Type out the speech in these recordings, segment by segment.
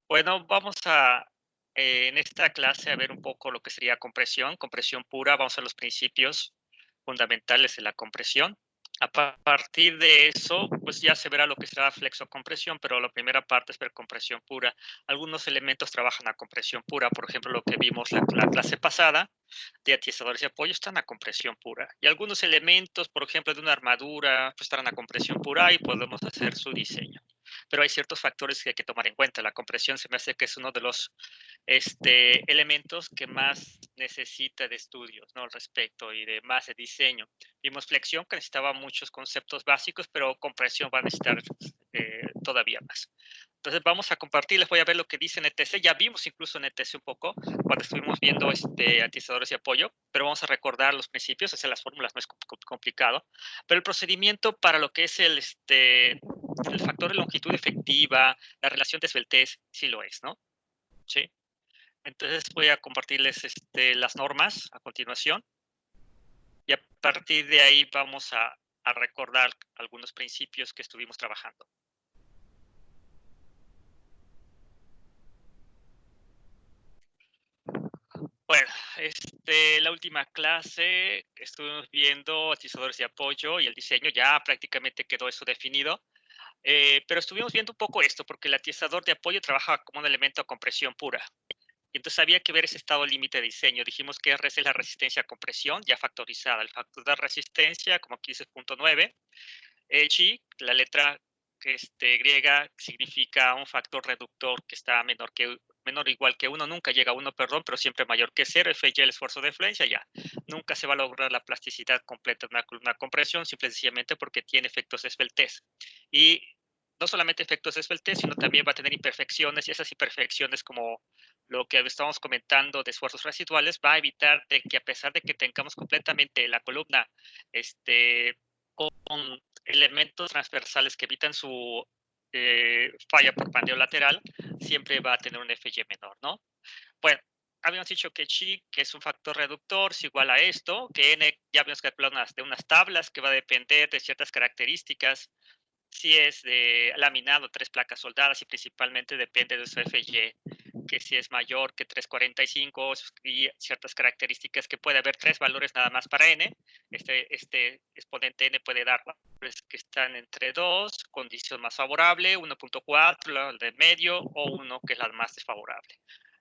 Bueno, vamos a, en esta clase a ver un poco lo que sería compresión pura. Vamos a los principios fundamentales de la compresión. Partir de eso, pues ya se verá lo que será flexocompresión, pero la primera parte es ver compresión pura. Algunos elementos trabajan a compresión pura, por ejemplo, lo que vimos la clase pasada de atizadores de apoyo están a compresión pura. Y algunos elementos, por ejemplo, de una armadura, pues estarán a compresión pura y podemos hacer su diseño. Pero hay ciertos factores que hay que tomar en cuenta. La compresión se me hace que es uno de los elementos que más necesita de estudios, ¿no? Al respecto y de más de diseño. Vimos flexión que necesitaba muchos conceptos básicos, pero compresión va a necesitar todavía más. Entonces vamos a compartir, les voy a ver lo que dice NTC. Ya vimos incluso NTC un poco cuando estuvimos viendo atizadores de apoyo, pero vamos a recordar los principios, hacer las fórmulas no es complicado. Pero el procedimiento para lo que es el factor de longitud efectiva, la relación de esbeltez, sí lo es, ¿no? Sí. Entonces voy a compartirles las normas a continuación y a partir de ahí vamos a recordar algunos principios que estuvimos trabajando. Bueno, la última clase estuvimos viendo atizadores de apoyo y el diseño, ya prácticamente quedó eso definido, pero estuvimos viendo un poco esto, porque el atizador de apoyo trabaja como un elemento a compresión pura. Y entonces había que ver ese estado límite de diseño. Dijimos que R es la resistencia a compresión, ya factorizada. El factor de resistencia, como aquí dice 0.9. Chi, la letra griega, significa un factor reductor que está menor o igual que 1, nunca llega a 1, perdón, pero siempre mayor que 0, F y el esfuerzo de influencia, ya. Nunca se va a lograr la plasticidad completa de una compresión, simple y sencillamente porque tiene efectos de esbeltez. Y no solamente efectos de esbeltez, sino también va a tener imperfecciones, y esas imperfecciones, como lo que estamos comentando de esfuerzos residuales, va a evitar de que, a pesar de que tengamos completamente la columna con elementos transversales que evitan su falla por pandeo lateral, siempre va a tener un FY menor, ¿no? Bueno, habíamos dicho que chi, que es un factor reductor, es igual a esto, que n ya habíamos calculado de unas tablas que va a depender de ciertas características, si es de laminado, 3 placas soldadas, y principalmente depende de su FY, que si es mayor que 345 y ciertas características que puede haber 3 valores nada más para n. Este exponente n puede dar valores que están entre 2, condición más favorable, 1.4, la de medio, o 1, que es la más desfavorable.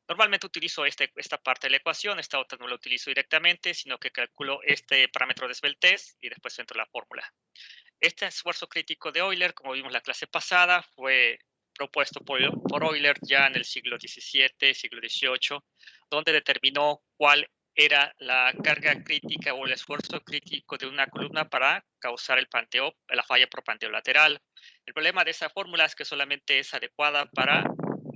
Normalmente utilizo esta parte de la ecuación, esta otra no la utilizo directamente, sino que calculo este parámetro de esbeltez y después entro la fórmula. Este esfuerzo crítico de Euler, como vimos la clase pasada, fue propuesto por Euler ya en el siglo XVII, siglo XVIII, donde determinó cuál era la carga crítica o el esfuerzo crítico de una columna para causar la falla por panteo lateral. El problema de esa fórmula es que solamente es adecuada para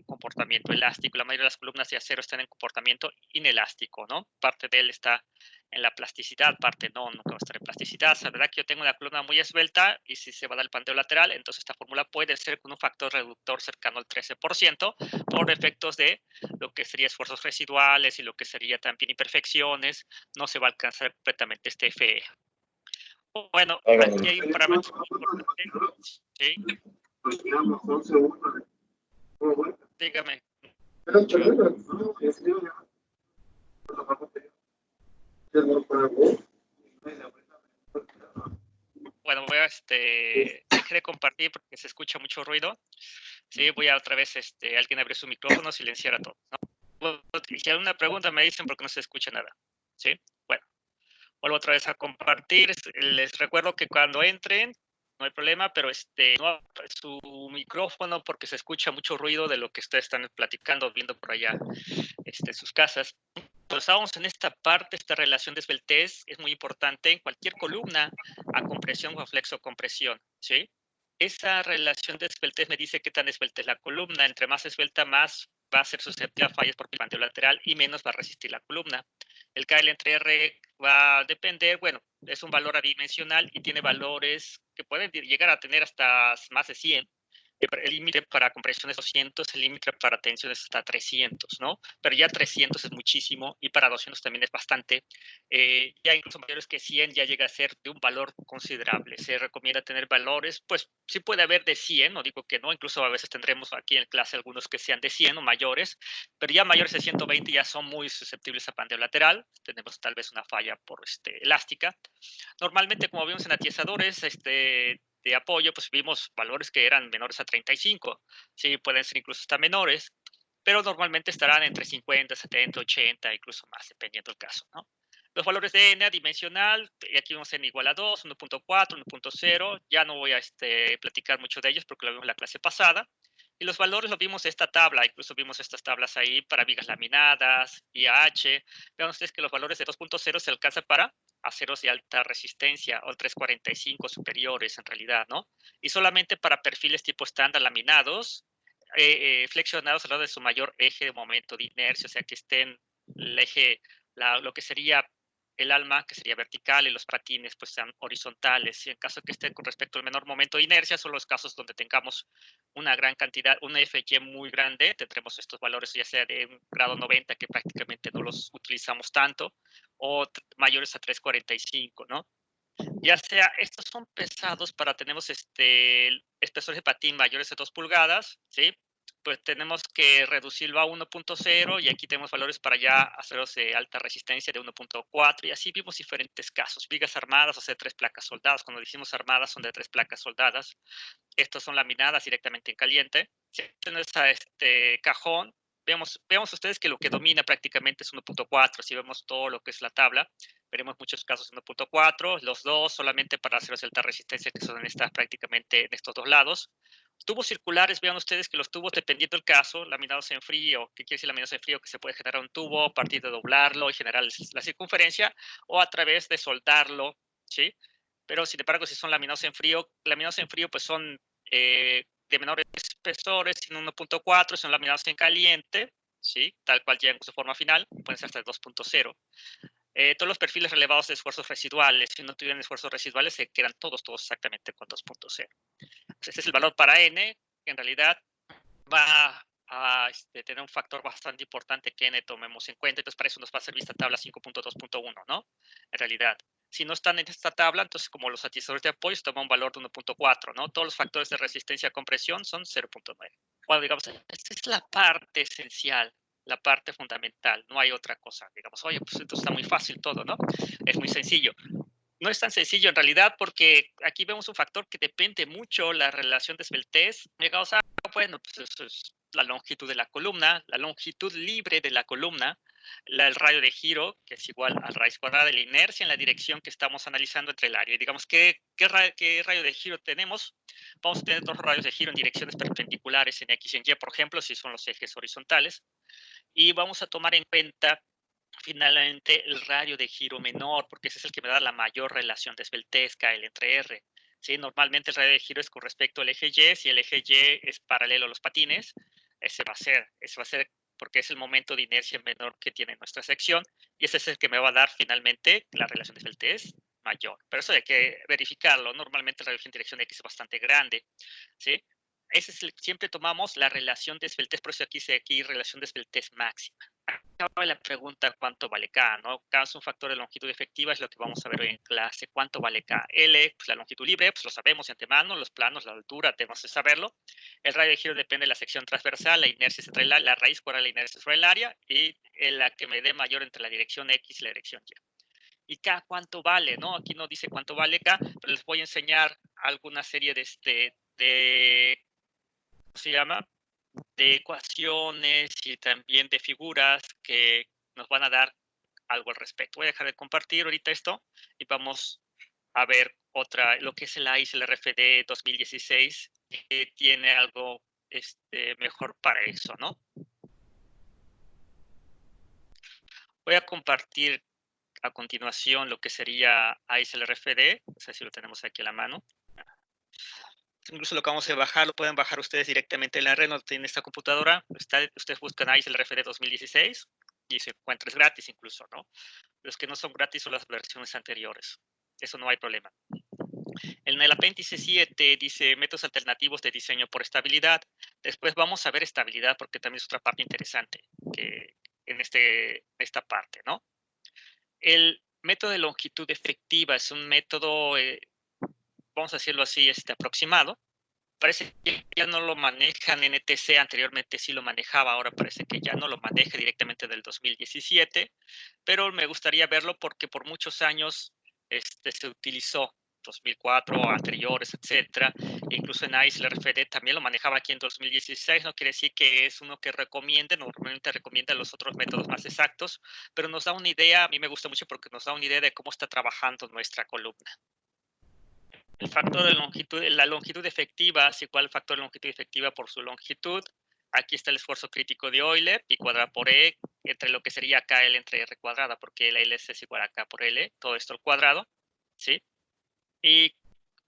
comportamiento elástico. La mayoría de las columnas de acero están en comportamiento inelástico, ¿no? Parte de él está en la plasticidad, parte no, nunca va a estar en plasticidad. Sabrá que yo tengo una columna muy esbelta y si se va a dar el panteo lateral, entonces esta fórmula puede ser con un factor reductor cercano al 13% por efectos de lo que sería esfuerzos residuales y lo que sería también imperfecciones. No se va a alcanzar completamente este FE. Bueno, aquí hay un parámetro muy importante. Sí, dígame. Bueno, voy a dejar de compartir porque se escucha mucho ruido. Sí, voy a otra vez, alguien abre su micrófono, silenciar a todos, ¿no? Si hay una pregunta me dicen porque no se escucha nada. ¿Sí? Bueno, vuelvo otra vez a compartir. Les recuerdo que cuando entren, no hay problema, pero no abre su micrófono porque se escucha mucho ruido de lo que ustedes están platicando, viendo por allá en sus casas. Pues estábamos en esta parte, esta relación de esbeltez es muy importante en cualquier columna a compresión o a flexocompresión, ¿sí? Esa relación de esbeltez me dice qué tan esbelta es la columna. Entre más esbelta, más va a ser susceptible a fallas por pivoteo lateral y menos va a resistir la columna. El KL entre R va a depender, bueno, es un valor adimensional y tiene valores que pueden llegar a tener hasta más de 100, el límite para compresión es 200, el límite para tensión es hasta 300, ¿no? Pero ya 300 es muchísimo y para 200 también es bastante. Ya incluso mayores que 100 ya llega a ser de un valor considerable. Se recomienda tener valores, pues sí puede haber de 100, no digo que no, incluso a veces tendremos aquí en clase algunos que sean de 100 o mayores, pero ya mayores de 120 ya son muy susceptibles a pandeo lateral. Tenemos tal vez una falla por elástica. Normalmente, como vimos en atiesadores, de apoyo, pues vimos valores que eran menores a 35, sí, pueden ser incluso hasta menores, pero normalmente estarán entre 50, 70, 80, incluso más, dependiendo del caso, ¿no? Los valores de N adimensional, aquí vemos N igual a 2, 1.4, 1.0, ya no voy a platicar mucho de ellos porque lo vimos en la clase pasada, y los valores lo vimos en esta tabla, incluso vimos estas tablas ahí para vigas laminadas, IAH, vean ustedes que los valores de 2.0 se alcanzan para aceros de alta resistencia o 345 superiores en realidad, ¿no? Y solamente para perfiles tipo estándar laminados, flexionados al lado de su mayor eje de momento de inercia, o sea, que estén el eje, lo que sería el alma, que sería vertical, y los patines, pues sean horizontales. Y en caso que estén con respecto al menor momento de inercia, son los casos donde tengamos una gran cantidad, un FY muy grande, tendremos estos valores ya sea de un grado 90, que prácticamente no los utilizamos tanto, o mayores a 345, ¿no? Ya sea, estos son pesados para, tenemos espesores de patín mayores de 2 pulgadas, ¿sí? Pues tenemos que reducirlo a 1.0 y aquí tenemos valores para ya aceros de alta resistencia de 1.4 y así vimos diferentes casos. Vigas armadas, o sea, 3 placas soldadas. Cuando decimos armadas son de 3 placas soldadas. Estos son laminadas directamente en caliente. Si tenemos a cajón, veamos ustedes que lo que domina prácticamente es 1.4. Si vemos todo lo que es la tabla, veremos muchos casos 1.4, los dos solamente para aceros de alta resistencia, que son estas prácticamente en estos dos lados. Tubos circulares, vean ustedes que los tubos, dependiendo del caso, laminados en frío, ¿qué quiere decir laminados en frío? Que se puede generar un tubo a partir de doblarlo y generar la circunferencia, o a través de soldarlo, ¿sí? Pero, sin embargo, si son laminados en frío, pues son de menores espesores, sin 1.4, son laminados en caliente, ¿sí? Tal cual llegan con su forma final, pueden ser hasta 2.0. Todos los perfiles relevados de esfuerzos residuales, si no tuvieran esfuerzos residuales, se quedan todos exactamente con 2.0. Este es el valor para N, que en realidad va a tener un factor bastante importante que N tomemos en cuenta. Entonces, para eso nos va a servir esta tabla 5.2.1, ¿no? En realidad, si no están en esta tabla, entonces como los atizadores de apoyo toman un valor de 1.4, ¿no? Todos los factores de resistencia a compresión son 0.9. Bueno, digamos, esta es la parte esencial, la parte fundamental, no hay otra cosa. Digamos, oye, pues entonces está muy fácil todo, ¿no? Es muy sencillo. No es tan sencillo en realidad, porque aquí vemos un factor que depende mucho la relación de esbeltez. Digamos, bueno, pues eso es la longitud de la columna, la longitud libre de la columna, el radio de giro, que es igual a raíz cuadrada de la inercia en la dirección que estamos analizando entre el área. Y digamos, ¿qué radio de giro tenemos? Vamos a tener dos radios de giro en direcciones perpendiculares en X y en Y, por ejemplo, si son los ejes horizontales. Y vamos a tomar en cuenta finalmente el radio de giro menor, porque ese es el que me da la mayor relación de esbeltez KL entre R. ¿Sí? Normalmente el radio de giro es con respecto al eje Y, si el eje Y es paralelo a los patines, ese va a ser porque es el momento de inercia menor que tiene nuestra sección, y ese es el que me va a dar finalmente la relación de esbeltez mayor. Pero eso hay que verificarlo. Normalmente el radio en dirección X es bastante grande, ¿sí? Siempre tomamos la relación de esbeltez, por eso aquí dice aquí relación de esbeltez máxima. Acaba la pregunta cuánto vale K, ¿no? K es un factor de longitud efectiva, es lo que vamos a ver hoy en clase. ¿Cuánto vale K? L, pues la longitud libre, pues lo sabemos de antemano, los planos, la altura, tenemos que saberlo. El radio de giro depende de la sección transversal, la inercia entre la raíz cuadrada de la inercia sobre el área, y la que me dé mayor entre la dirección X y la dirección Y. ¿Y K cuánto vale? ¿No? Aquí no dice cuánto vale K, pero les voy a enseñar alguna serie ¿cómo se llama? De ecuaciones y también de figuras que nos van a dar algo al respecto. Voy a dejar de compartir ahorita esto y vamos a ver lo que es el AIS, el RFD 2016, que tiene algo mejor para eso, ¿no? Voy a compartir a continuación lo que sería AIS, el RFD, no sé si lo tenemos aquí a la mano. Incluso lo que vamos a bajar, lo pueden bajar ustedes directamente en la red, no tienen esta computadora. Ustedes buscan AIS, el RFD 2016 y se encuentra, es gratis incluso, ¿no? Los que no son gratis son las versiones anteriores. Eso no hay problema. En el apéndice 7 dice métodos alternativos de diseño por estabilidad. Después vamos a ver estabilidad porque también es otra parte interesante que en esta parte, ¿no? El método de longitud efectiva es un método, vamos a decirlo así, aproximado. Parece que ya no lo manejan NTC, anteriormente sí lo manejaba, ahora parece que ya no lo maneja directamente del 2017, pero me gustaría verlo porque por muchos años se utilizó, 2004, anteriores, etcétera, incluso en ICE, el RFD también lo manejaba aquí en 2016, no quiere decir que es uno que recomiende, normalmente recomienda los otros métodos más exactos, pero nos da una idea, a mí me gusta mucho porque nos da una idea de cómo está trabajando nuestra columna. El factor de longitud, la longitud efectiva es igual al factor de longitud efectiva por su longitud. Aquí está el esfuerzo crítico de Euler, pi cuadrado por E, entre lo que sería acá L entre R cuadrada, porque la LS es igual a K por L, todo esto al cuadrado, ¿sí? Y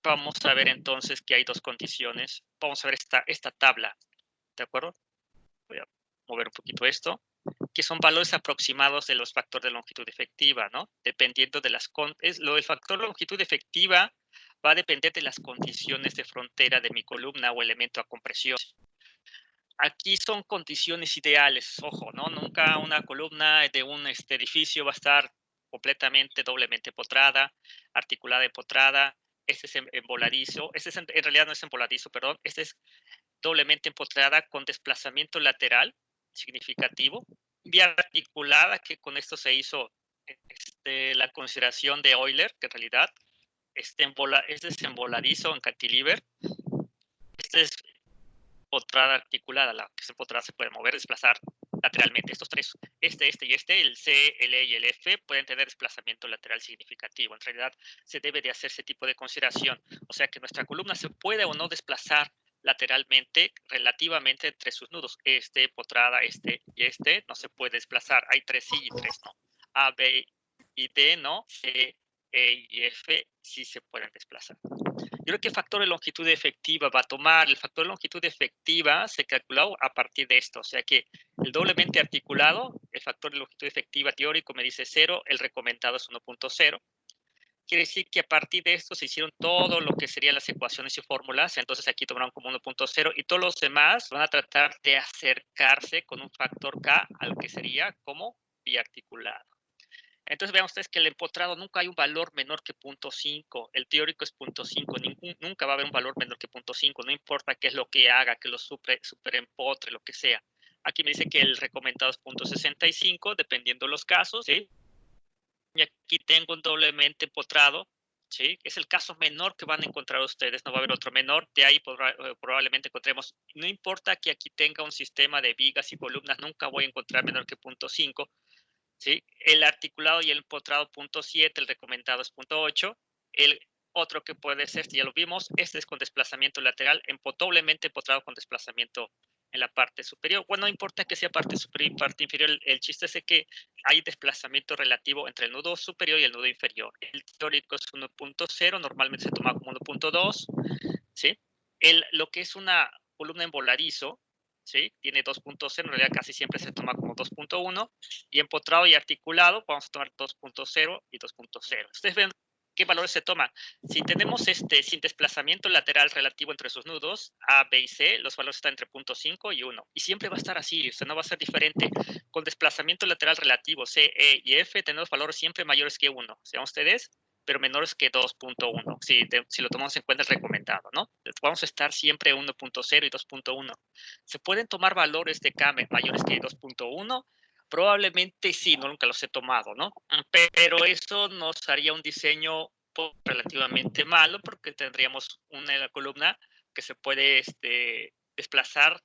vamos a ver entonces que hay dos condiciones. Vamos a ver esta tabla, ¿de acuerdo? Voy a mover un poquito esto, que son valores aproximados de los factores de longitud efectiva, ¿no? Dependiendo de lo del factor de longitud efectiva va a depender de las condiciones de frontera de mi columna o elemento a compresión. Aquí son condiciones ideales, ojo, ¿no? Nunca una columna de un edificio va a estar completamente doblemente empotrada, articulada empotrada. Este es emboladizo, en realidad no es emboladizo, perdón, este es doblemente empotrada con desplazamiento lateral significativo, bien articulada, que con esto se hizo la consideración de Euler, que en realidad este es emboladizo en cantilever, este es empotrada articulada, la que es empotrada se puede mover, desplazar lateralmente. Estos tres, y el C, el E y el F, pueden tener desplazamiento lateral significativo. En realidad, se debe de hacer ese tipo de consideración. O sea que nuestra columna se puede o no desplazar lateralmente relativamente entre sus nudos. Empotrada, y no se puede desplazar. Hay tres sí y tres no. A, B y D, no. C, E y F sí se pueden desplazar. Yo creo que el factor de longitud efectiva va a tomar, el factor de longitud efectiva se calculó a partir de esto, o sea que el doblemente articulado, el factor de longitud efectiva teórico me dice 0, el recomendado es 1.0. Quiere decir que a partir de esto se hicieron todo lo que serían las ecuaciones y fórmulas, entonces aquí tomaron como 1.0 y todos los demás van a tratar de acercarse con un factor K al que sería como biarticulado. Entonces vean ustedes que el empotrado nunca hay un valor menor que 0.5, el teórico es 0.5, nunca va a haber un valor menor que 0.5, no importa qué es lo que haga, que lo superempotre, lo que sea. Aquí me dice que el recomendado es 0.65, dependiendo de los casos, ¿sí? Y aquí tengo un doblemente empotrado, ¿sí? Es el caso menor que van a encontrar ustedes, no va a haber otro menor, de ahí probablemente encontremos, no importa que aquí tenga un sistema de vigas y columnas, nunca voy a encontrar menor que 0.5, ¿sí? El articulado y el empotrado 0.7, el recomendado es 0.8. El otro que puede ser, ya lo vimos, este es con desplazamiento lateral, doblemente empotrado con desplazamiento en la parte superior. Bueno, no importa que sea parte superior y parte inferior, el chiste es que hay desplazamiento relativo entre el nudo superior y el nudo inferior. El teórico es 1.0, normalmente se toma como 1.2, ¿sí? Lo que es una columna en voladizo, ¿sí? Tiene 2.0, en realidad casi siempre se toma como 2.1, y empotrado y articulado vamos a tomar 2.0 y 2.0. Ustedes ven qué valores se toman. Si tenemos sin desplazamiento lateral relativo entre sus nudos, A, B y C, los valores están entre 0.5 y 1. Y siempre va a estar así, o sea, no va a ser diferente. Con desplazamiento lateral relativo, C, E y F, tenemos valores siempre mayores que 1. Sean ustedes, pero menores que 2.1, si lo tomamos en cuenta el recomendado, ¿no? Vamos a estar siempre 1.0 y 2.1. ¿Se pueden tomar valores de K mayores que 2.1? Probablemente sí, no, nunca los he tomado, ¿no? Pero eso nos haría un diseño relativamente malo porque tendríamos una columna que se puede desplazar,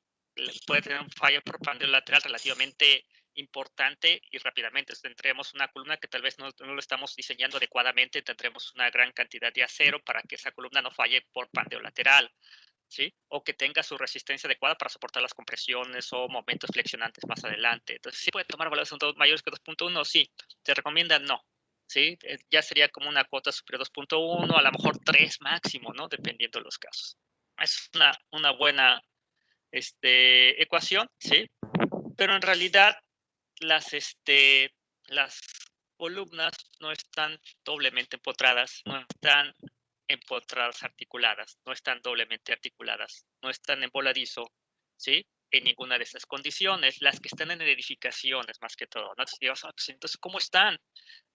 puede tener un fallo por pandeo lateral relativamente importante y rápidamente. Tendremos una columna que tal vez no lo estamos diseñando adecuadamente, tendremos una gran cantidad de acero para que esa columna no falle por pandeo lateral, ¿sí? O que tenga su resistencia adecuada para soportar las compresiones o momentos flexionantes más adelante. Entonces, ¿sí puede tomar valores mayores que 2.1? Sí. ¿Se recomienda? No. ¿Sí? Ya sería como una cuota superior a 2.1, a lo mejor 3 máximo, ¿no? Dependiendo de los casos. Es una buena ecuación, ¿sí? Pero en realidad las columnas no están doblemente empotradas, no están empotradas articuladas, no están doblemente articuladas, no están en voladizo, ¿sí? En ninguna de estas condiciones, las que están en edificaciones más que todo, ¿no? Entonces, ¿cómo están?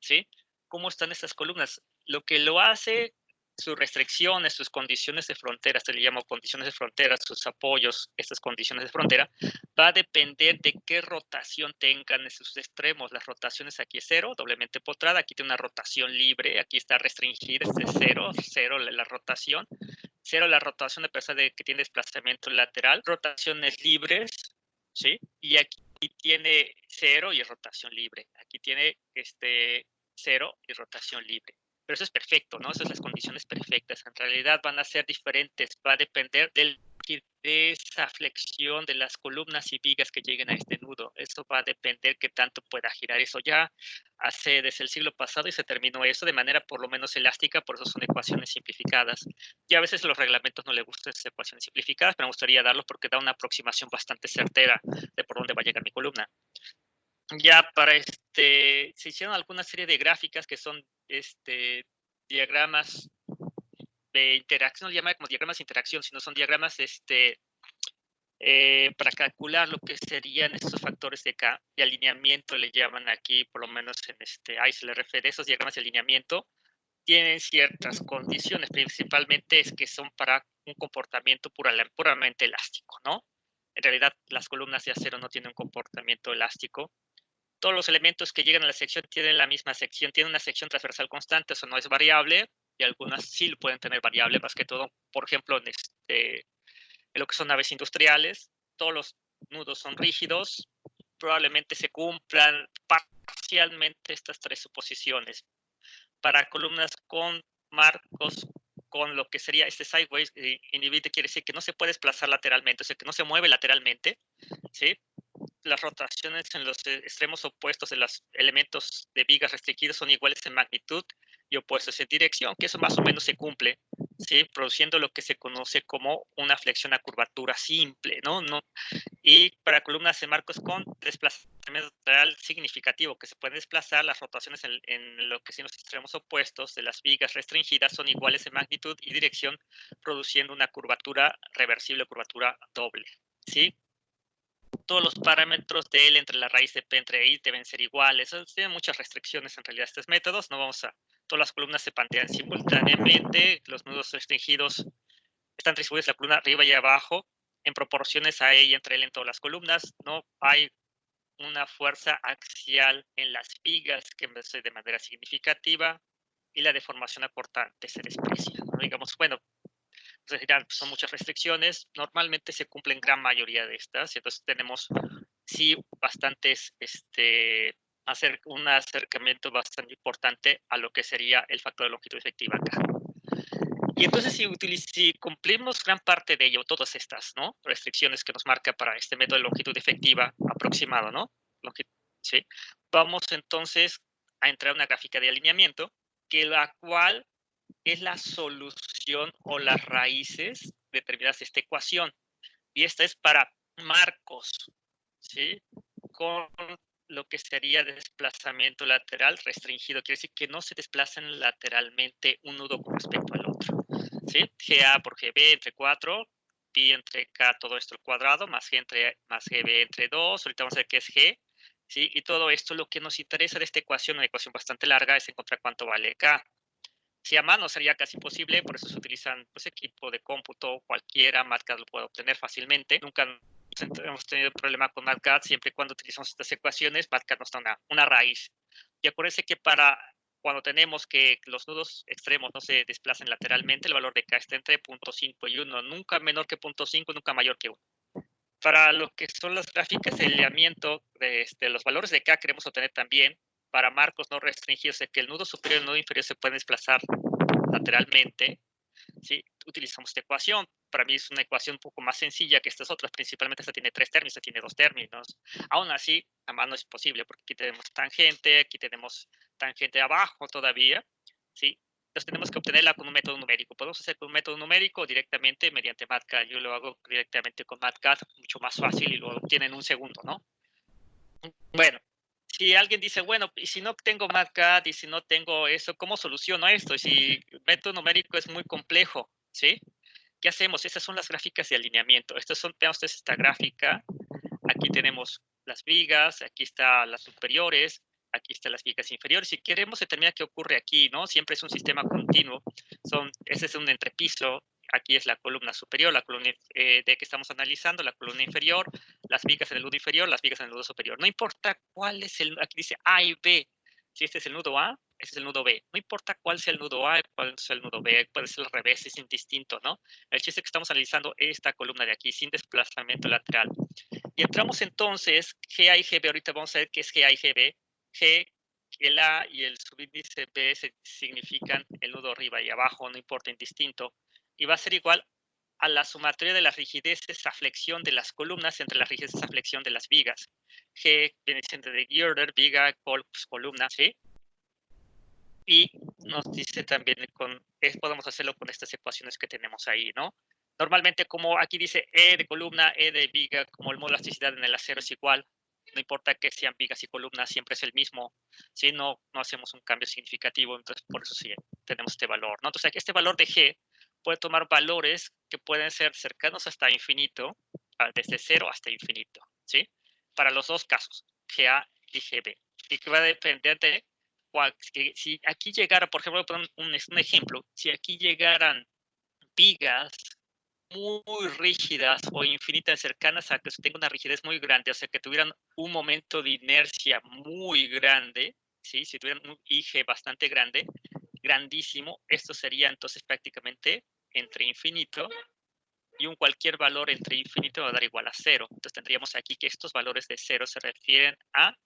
¿Sí? ¿Cómo están estas columnas? Lo que lo hace, sus restricciones, sus condiciones de frontera, se le llama condiciones de frontera, sus apoyos, estas condiciones de frontera, va a depender de qué rotación tengan en sus extremos. Las rotaciones aquí es cero, doblemente potrada, aquí tiene una rotación libre, aquí está restringida, este es cero la rotación, cero la rotación a pesar de que tiene desplazamiento lateral, rotaciones libres, ¿sí? Y aquí tiene cero y rotación libre, aquí tiene cero y rotación libre. Pero eso es perfecto, ¿no? Esas son las condiciones perfectas. En realidad van a ser diferentes, va a depender de esa flexión de las columnas y vigas que lleguen a este nudo. Eso va a depender qué tanto pueda girar. Eso ya hace desde el siglo pasado y se terminó eso de manera por lo menos elástica, por eso son ecuaciones simplificadas. Y a veces los reglamentos no les gustan esas ecuaciones simplificadas, pero me gustaría darlos porque da una aproximación bastante certera de por dónde va a llegar mi columna. Ya para se hicieron alguna serie de gráficas que son diagramas de interacción, no se llama como diagramas de interacción, sino son diagramas para calcular lo que serían estos factores de K, de alineamiento le llaman aquí, por lo menos en ahí se le refiere, esos diagramas de alineamiento tienen ciertas condiciones, principalmente es que son para un comportamiento puramente elástico, ¿no? En realidad, las columnas de acero no tienen un comportamiento elástico. Todos los elementos que llegan a la sección tienen la misma sección, tienen una sección transversal constante, eso no es variable, y algunas sí pueden tener variable, más que todo, por ejemplo, en lo que son naves industriales, todos los nudos son rígidos, probablemente se cumplan parcialmente estas tres suposiciones. Para columnas con marcos con lo que sería sideways, inhibite quiere decir que no se puede desplazar lateralmente, o sea, que no se mueve lateralmente, ¿sí? Las rotaciones en los extremos opuestos de los elementos de vigas restringidos son iguales en magnitud y opuestos en dirección, que eso más o menos se cumple, ¿sí? Produciendo lo que se conoce como una flexión a curvatura simple, ¿no? Y para columnas de marcos con desplazamiento lateral significativo, que se pueden desplazar, las rotaciones en lo que son los extremos opuestos de las vigas restringidas son iguales en magnitud y dirección, produciendo una curvatura reversible, curvatura doble, ¿sí? Todos los parámetros de L entre la raíz de P entre I deben ser iguales. Tienen muchas restricciones en realidad estos métodos. No vamos a... Todas las columnas se pantean simultáneamente. Los nudos restringidos están distribuidos la columna arriba y abajo en proporciones a E y entre L en todas las columnas. No hay una fuerza axial en las vigas que de manera significativa y la deformación acortante se desprecia, ¿no? Digamos, bueno, son muchas restricciones, normalmente se cumplen gran mayoría de estas, y entonces tenemos sí bastantes, hacer un acercamiento bastante importante a lo que sería el factor de longitud efectiva acá. Y entonces si cumplimos gran parte de ello, todas estas, ¿no? Restricciones que nos marca para este método de longitud efectiva aproximado, ¿no? ¿Sí? Vamos entonces a entrar a una gráfica de alineamiento, que la cual es la solución o las raíces determinadas de esta ecuación. Y esta es para marcos, ¿sí? Con lo que sería desplazamiento lateral restringido. Quiere decir que no se desplazan lateralmente un nudo con respecto al otro, ¿sí? GA por GB entre 4, pi entre K, todo esto al cuadrado, más GB entre 2. Ahorita vamos a ver qué es G, ¿sí? Y todo esto, lo que nos interesa de esta ecuación, una ecuación bastante larga, es encontrar cuánto vale K. Si a mano sería casi imposible, por eso se utilizan pues, equipo de cómputo, cualquiera, MATLAB lo puede obtener fácilmente. Nunca hemos tenido problema con MATLAB, siempre y cuando utilizamos estas ecuaciones, MATLAB nos da una raíz. Y acuérdense que cuando tenemos que los nudos extremos no se desplacen lateralmente, el valor de K está entre 0.5 y 1, nunca menor que 0.5, nunca mayor que 1. Para lo que son las gráficas de alineamiento de los valores de K queremos obtener también para marcos no restringidos, de que el nudo superior y el nudo inferior se pueden desplazar lateralmente, ¿sí? Utilizamos esta ecuación. Para mí es una ecuación un poco más sencilla que estas otras, principalmente esta tiene 3 términos, esta tiene 2 términos. Aún así, a mano es imposible, porque aquí tenemos tangente abajo todavía, ¿sí? Entonces tenemos que obtenerla con un método numérico. Podemos hacer con un método numérico directamente mediante MATLAB. Yo lo hago directamente con MATLAB, mucho más fácil y lo obtienen en un segundo, ¿no? Bueno, si alguien dice, bueno, y si no tengo MATCAD y si no tengo eso, ¿cómo soluciono esto? Y si el método numérico es muy complejo, ¿sí? ¿Qué hacemos? Esas son las gráficas de alineamiento. Estas son, vean ustedes esta gráfica. Aquí tenemos las vigas, aquí están las superiores, aquí están las vigas inferiores. Si queremos determinar qué ocurre aquí, ¿no? Siempre es un sistema continuo. Ese es un entrepiso. Aquí es la columna superior, la columna de que estamos analizando, la columna inferior, las vigas en el nudo inferior, las vigas en el nudo superior. No importa cuál es el, aquí dice A y B. Si este es el nudo A, este es el nudo B. No importa cuál sea el nudo A, cuál sea el nudo B, puede ser al revés, es indistinto, ¿no? El chiste es que estamos analizando esta columna de aquí sin desplazamiento lateral. Y entramos entonces, GA y GB, ahorita vamos a ver qué es GA y GB. G, el A y el subíndice B significan el nudo arriba y abajo, no importa, indistinto. Y va a ser igual a la sumatoria de las rigideces a flexión de las columnas entre las rigideces a flexión de las vigas. G viene siendo de girder, viga, columna, ¿sí? Y nos dice también, podemos hacerlo con estas ecuaciones que tenemos ahí, ¿no? Normalmente, como aquí dice E de columna, E de viga, como el modo de elasticidad en el acero es igual, no importa que sean vigas y columnas, siempre es el mismo, ¿sí? No hacemos un cambio significativo, entonces por eso sí tenemos este valor, ¿no? Entonces, aquí este valor de G puede tomar valores que pueden ser cercanos hasta infinito, desde 0 hasta infinito, ¿sí? Para los dos casos, GA y GB. Y que va a depender de si aquí llegara, por ejemplo, un ejemplo, si aquí llegaran vigas muy rígidas o infinitas cercanas a que tenga una rigidez muy grande, o sea, que tuvieran un momento de inercia muy grande, ¿sí? Si tuvieran un IG bastante grande, grandísimo, esto sería entonces prácticamente entre infinito y un cualquier valor entre infinito va a dar igual a 0. Entonces tendríamos aquí que estos valores de 0 se refieren a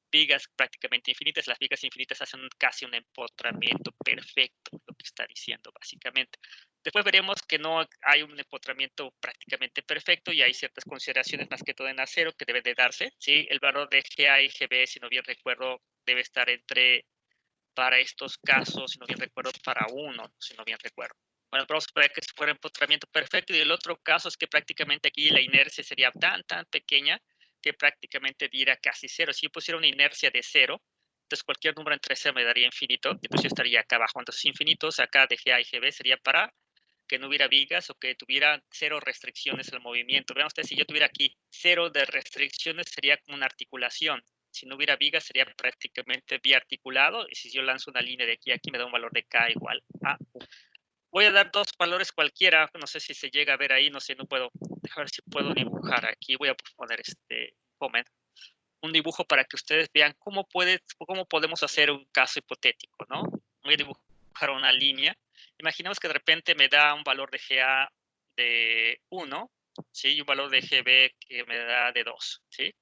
vigas prácticamente infinitas. Las vigas infinitas hacen casi un empotramiento perfecto, lo que está diciendo básicamente. Después veremos que no hay un empotramiento prácticamente perfecto y hay ciertas consideraciones más que todo en acero que deben de darse. ¿Sí? El valor de GA y GB, si no bien recuerdo, debe estar para estos casos, si no bien recuerdo, para 1, si no bien recuerdo. Bueno, pero vamos a esperar que fuera empotramiento perfecto. Y el otro caso es que prácticamente aquí la inercia sería tan pequeña que prácticamente diera casi 0. Si yo pusiera una inercia de 0, entonces cualquier número entre 0 me daría infinito, y entonces yo estaría acá abajo. Entonces infinitos acá de GA y GB sería para que no hubiera vigas o que tuviera 0 restricciones al movimiento. Vean ustedes, si yo tuviera aquí 0 de restricciones sería como una articulación. Si no hubiera vigas sería prácticamente biarticulado, y si yo lanzo una línea de aquí a aquí me da un valor de K igual a 1. Voy a dar dos valores cualquiera, no sé si se llega a ver ahí, no sé, no puedo, a ver si puedo dibujar aquí, voy a poner un dibujo para que ustedes vean cómo podemos hacer un caso hipotético, ¿no? Voy a dibujar una línea. Imaginemos que de repente me da un valor de GA de 1, ¿sí? Y un valor de GB que me da de 2, ¿sí?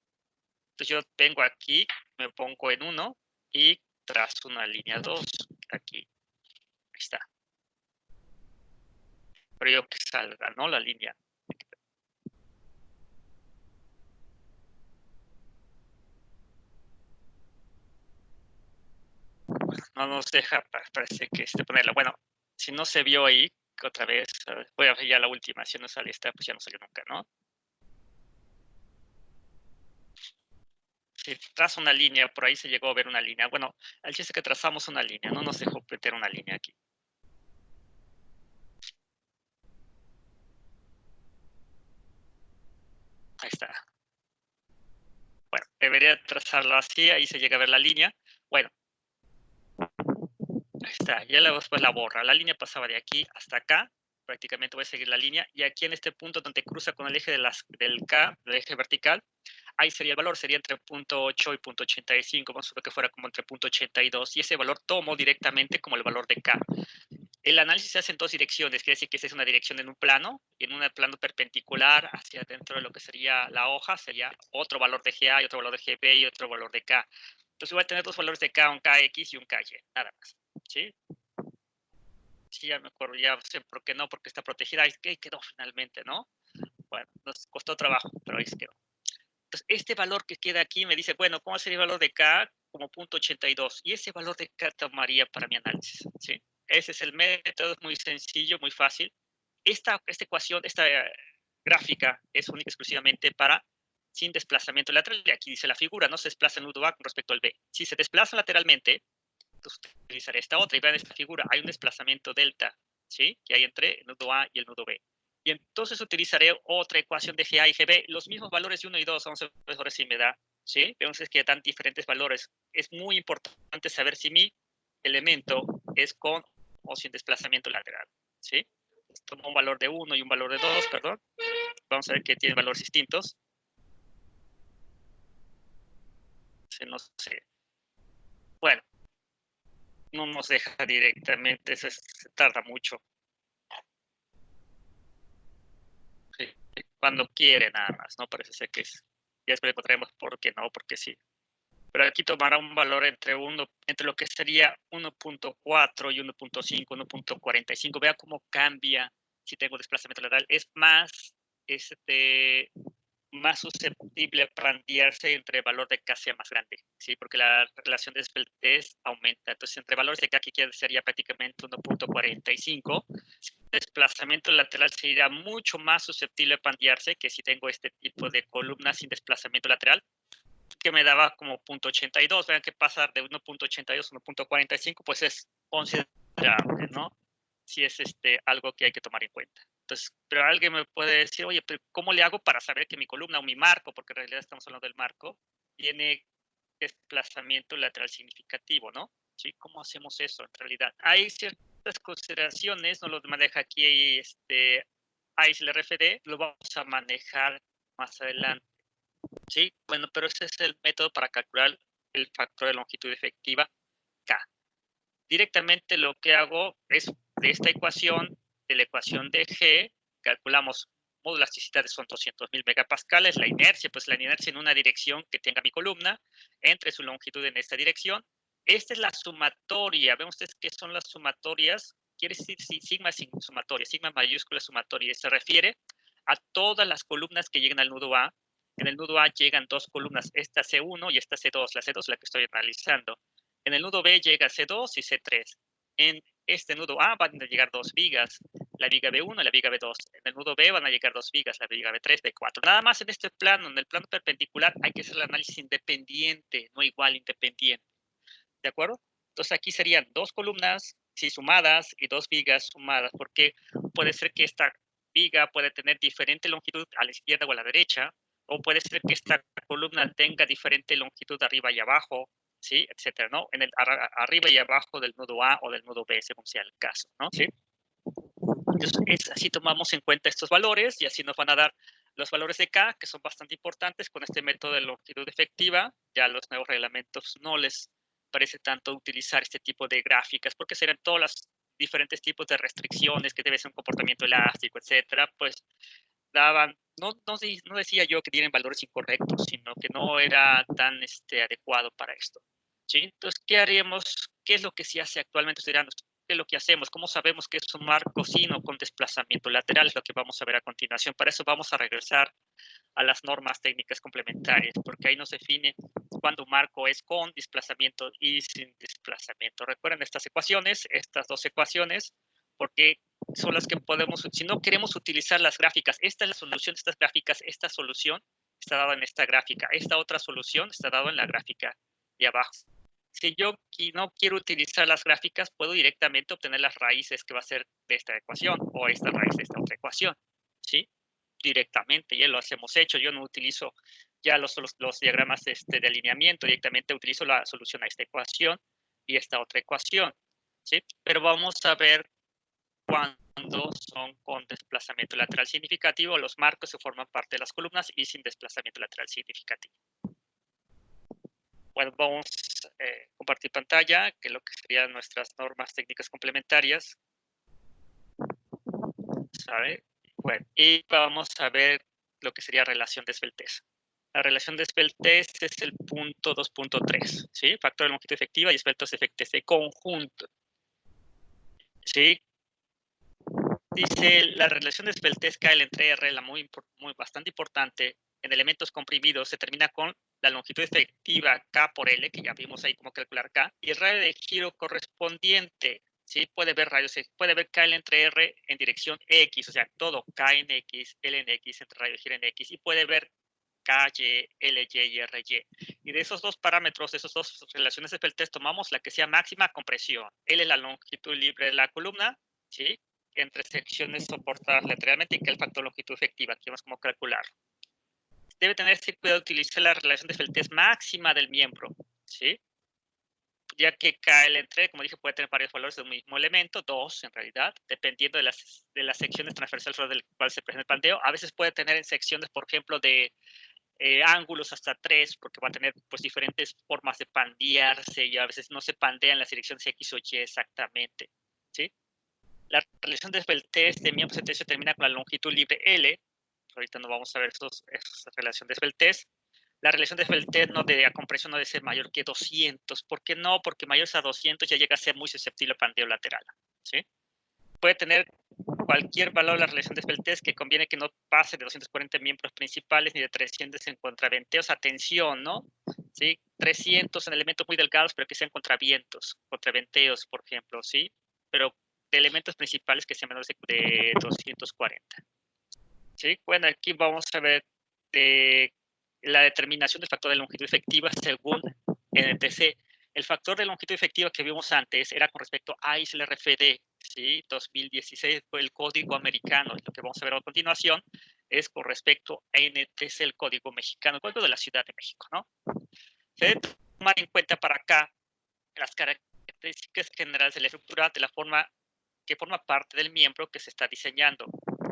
Entonces yo vengo aquí, me pongo en 1 y trazo una línea 2 aquí. Ahí está. Pero yo que salga, ¿no? La línea. No nos deja, parece que ponerla. Bueno, si no se vio ahí, otra vez, voy a ver ya la última. Si no sale esta, pues ya no salió nunca, ¿no? Si trazo una línea, por ahí se llegó a ver una línea. Bueno, el chiste es que trazamos una línea, no nos dejó meter una línea aquí. Ahí está. Bueno, debería trazarlo así, ahí se llega a ver la línea. Bueno, ahí está, ya después la borra. La línea pasaba de aquí hasta acá, prácticamente voy a seguir la línea, y aquí en este punto donde cruza con el eje del K, del eje vertical, ahí sería el valor, sería entre punto 8 y punto 85, vamos a ver que fuera como entre punto 82, y ese valor tomo directamente como el valor de K. El análisis se hace en dos direcciones, quiere decir que esta es una dirección en un plano, y en un plano perpendicular hacia dentro de lo que sería la hoja, sería otro valor de GA y otro valor de GB y otro valor de K. Entonces voy a tener dos valores de K, un KX y un KY, nada más, ¿sí? Sí, ya me acuerdo, ya sé por qué no, porque está protegida, ahí quedó finalmente, ¿no? Bueno, nos costó trabajo, pero ahí se quedó. Entonces, este valor que queda aquí me dice, bueno, ¿cómo sería el valor de K? Como 0.82. Y ese valor de K tomaría para mi análisis, ¿sí? Ese es el método, es muy sencillo, muy fácil. Esta ecuación, esta gráfica es única exclusivamente para sin desplazamiento lateral. Y aquí dice la figura, no se desplaza el nudo A con respecto al B. Si se desplaza lateralmente, entonces utilizaré esta otra. Y vean esta figura, hay un desplazamiento delta, ¿sí? Que hay entre el nudo A y el nudo B. Y entonces utilizaré otra ecuación de GA y GB, los mismos valores de 1 y 2, vamos a ver ahora si me da, ¿sí? Vemos que dan diferentes valores. Es muy importante saber si mi elemento es con o sin desplazamiento lateral, ¿sí? Tomo un valor de 1 y un valor de 2, perdón. Vamos a ver que tienen valores distintos. No sé. Bueno, no nos deja directamente, eso se tarda mucho. Sí, cuando quiere nada más, ¿no? Parece ser que es. Ya después encontraremos por qué no, porque sí. Pero aquí tomará un valor entre lo que sería 1.4 y 1.5, 1.45. Vea cómo cambia si tengo desplazamiento lateral. Es más, más susceptible a plantearse entre valor de K sea más grande, ¿sí? Porque la relación de desveltez aumenta. Entonces, entre valores de K que sería prácticamente 1.45, desplazamiento lateral sería mucho más susceptible a plantearse que si tengo este tipo de columnas sin desplazamiento lateral, que me daba como 0.82. Vean que pasar de 1.82 a 1.45, pues es considerable, ¿no? Si es algo que hay que tomar en cuenta. Entonces, pero alguien me puede decir, oye, pero ¿cómo le hago para saber que mi columna o mi marco, porque en realidad estamos hablando del marco, tiene desplazamiento lateral significativo, ¿no? ¿Sí? ¿Cómo hacemos eso en realidad? Hay ciertas consideraciones, no lo maneja aquí el RFD, lo vamos a manejar más adelante. Sí, bueno, pero ese es el método para calcular el factor de longitud efectiva K. Directamente lo que hago es de esta ecuación, de la ecuación de G, calculamos módulo de elasticidad son 200.000 megapascales, la inercia, pues la inercia en una dirección que tenga mi columna, entre su longitud en esta dirección. Esta es la sumatoria, ven ustedes qué son las sumatorias, quiere decir sigma sumatoria, sigma mayúscula sumatoria, se refiere a todas las columnas que llegan al nudo A. En el nudo A llegan dos columnas, esta C1 y esta C2, la C2 es la que estoy analizando. En el nudo B llega C2 y C3. En este nudo A van a llegar dos vigas, la viga B1 y la viga B2. En el nudo B van a llegar dos vigas, la viga B3, B4. Nada más en este plano, en el plano perpendicular, hay que hacer el análisis independiente, no igual, independiente. ¿De acuerdo? Entonces aquí serían dos columnas, sí, sumadas y dos vigas sumadas, porque puede ser que esta viga puede tener diferente longitud a la izquierda o a la derecha, o puede ser que esta columna tenga diferente longitud arriba y abajo, ¿sí? Etcétera, ¿no? En el arriba y abajo del nudo A o del nudo B, según sea el caso, ¿no? ¿Sí? Entonces, así tomamos en cuenta estos valores y así nos van a dar los valores de K, que son bastante importantes con este método de longitud efectiva. Ya los nuevos reglamentos no les parece tanto utilizar este tipo de gráficas, porque serán todos los diferentes tipos de restricciones que debe ser un comportamiento elástico, etcétera, pues daban, no decía yo que tienen valores incorrectos, sino que no era tan adecuado para esto. ¿Sí? Entonces, ¿qué haríamos? ¿Qué es lo que se hace actualmente? Dirán, ¿qué es lo que hacemos? ¿Cómo sabemos que es un marco sin o con desplazamiento lateral? Es lo que vamos a ver a continuación. Para eso vamos a regresar a las normas técnicas complementarias, porque ahí nos define cuándo un marco es con desplazamiento y sin desplazamiento. Recuerden estas ecuaciones, estas dos ecuaciones, porque son las que podemos, si no queremos utilizar las gráficas, esta es la solución de estas gráficas, esta solución está dada en esta gráfica, esta otra solución está dada en la gráfica de abajo. Si yo no quiero utilizar las gráficas, puedo directamente obtener las raíces que va a ser de esta ecuación o esta raíz de esta otra ecuación, ¿sí? Directamente, ya lo hemos hecho, yo no utilizo ya los diagramas de alineamiento, directamente utilizo la solución a esta ecuación y esta otra ecuación, ¿sí? Pero vamos a ver cuando son con desplazamiento lateral significativo, los marcos se forman parte de las columnas y sin desplazamiento lateral significativo. Bueno, vamos a compartir pantalla, que es lo que serían nuestras normas técnicas complementarias. ¿Sabe? Bueno, y vamos a ver lo que sería relación de esbeltez. La relación de esbeltez es el punto 2.3, ¿sí? Factor de longitud efectiva y esbeltos efectos de conjunto. ¿Sí? Dice, la relación de esbeltez KL entre R, la bastante importante, en elementos comprimidos se termina con la longitud efectiva K por L, que ya vimos ahí cómo calcular K, y el radio de giro correspondiente, ¿sí? Puede ver KL entre R en dirección X, o sea, todo K en X, L en X, entre radio de giro en X, y puede ver KY, LY y RY. Y de esos dos parámetros, de esas dos relaciones de Peltest, tomamos la que sea máxima compresión. L es la longitud libre de la columna, ¿sí? Entre secciones soportadas lateralmente y que el factor longitud efectiva, aquí vemos cómo calcularlo. Debe tener cuidado de utilizar la relación de Peltest máxima del miembro, ¿sí? Ya que KL entre, como dije, puede tener varios valores de un mismo elemento, dos en realidad, dependiendo de las secciones transversales sobre el cual se presenta el pandeo. A veces puede tener en secciones, por ejemplo, de ángulos hasta 3, porque va a tener pues diferentes formas de pandearse y a veces no se pandea en las direcciones X o Y exactamente, ¿sí? La relación de Peltest de miembros de se termina con la longitud libre L. Ahorita no vamos a ver esa relación de Peltest. La relación de Peltest no de compresión no debe ser mayor que 200. ¿Por qué no? Porque mayores a 200 ya llega a ser muy susceptible al pandeo lateral, ¿sí? Puede tener cualquier valor de la relación de Peltest que conviene que no pase de 240 miembros principales ni de 300 en contraventeos. Atención, ¿no? ¿Sí? 300 en elementos muy delgados, pero que sean contraventeos, por ejemplo, ¿sí? Pero de elementos principales que sean menores de 240. ¿Sí? Bueno, aquí vamos a ver la determinación del factor de longitud efectiva según NTC. El factor de longitud efectiva que vimos antes era con respecto a ISLRFD, ¿sí? 2016 fue el código americano. Lo que vamos a ver a continuación es con respecto a NTC, el código mexicano, el código de la Ciudad de México, ¿no? Se debe tomar en cuenta para acá las características generales de la estructura de la forma que forma parte del miembro que se está diseñando.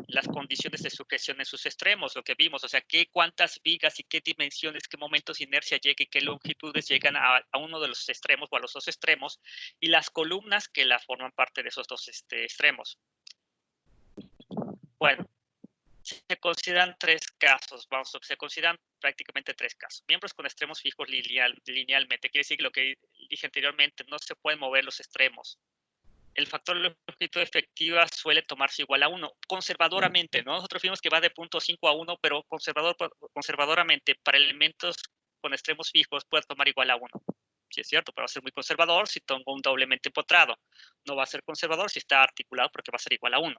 Las condiciones de sujeción en sus extremos, lo que vimos, o sea, cuántas vigas y qué dimensiones, qué momentos de inercia llega y qué longitudes llegan a uno de los extremos o a los dos extremos, y las columnas que la forman parte de esos dos extremos. Bueno, se consideran tres casos, se consideran prácticamente tres casos. Miembros con extremos fijos linealmente, quiere decir que lo que dije anteriormente, no se pueden mover los extremos. El factor de longitud efectiva suele tomarse igual a 1, conservadoramente, ¿no? Nosotros vimos que va de 0.5 a 1, pero conservadoramente para elementos con extremos fijos puede tomar igual a 1. Sí es cierto, pero va a ser muy conservador si tengo un doblemente empotrado. No va a ser conservador si está articulado porque va a ser igual a 1.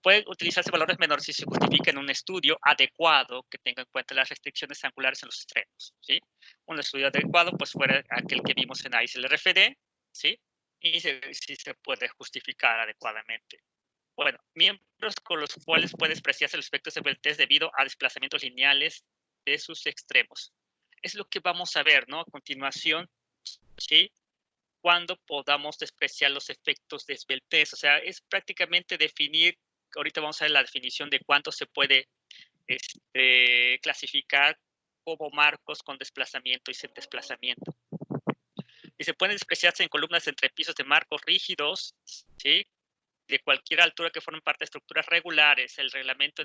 Puede utilizarse valores menores si se justifica en un estudio adecuado que tenga en cuenta las restricciones angulares en los extremos, ¿sí? Un estudio adecuado, pues fuera aquel que vimos en ISLRFD, ¿sí? Y si se puede justificar adecuadamente. Bueno, miembros con los cuales puede despreciarse el espectro de Peltest debido a desplazamientos lineales de sus extremos. Es lo que vamos a ver, ¿no? A continuación, ¿sí? Cuando podamos despreciar los efectos de Peltest. O sea, es prácticamente definir, ahorita vamos a ver la definición de cuánto se puede clasificar como marcos con desplazamiento y sin desplazamiento. Y se pueden despreciarse en columnas entre pisos de marcos rígidos, ¿sí? De cualquier altura que formen parte de estructuras regulares. El reglamento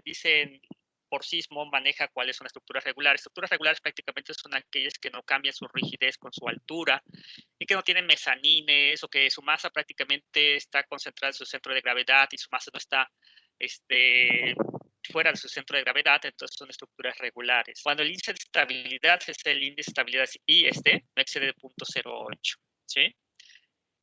dice por sismo maneja cuáles son estructuras regulares. Estructuras regulares prácticamente son aquellas que no cambian su rigidez con su altura y que no tienen mezanines o que su masa prácticamente está concentrada en su centro de gravedad y su masa no está fuera de su centro de gravedad, entonces son estructuras regulares. Cuando el índice de estabilidad es el índice de estabilidad I, no excede de 0.08, ¿sí?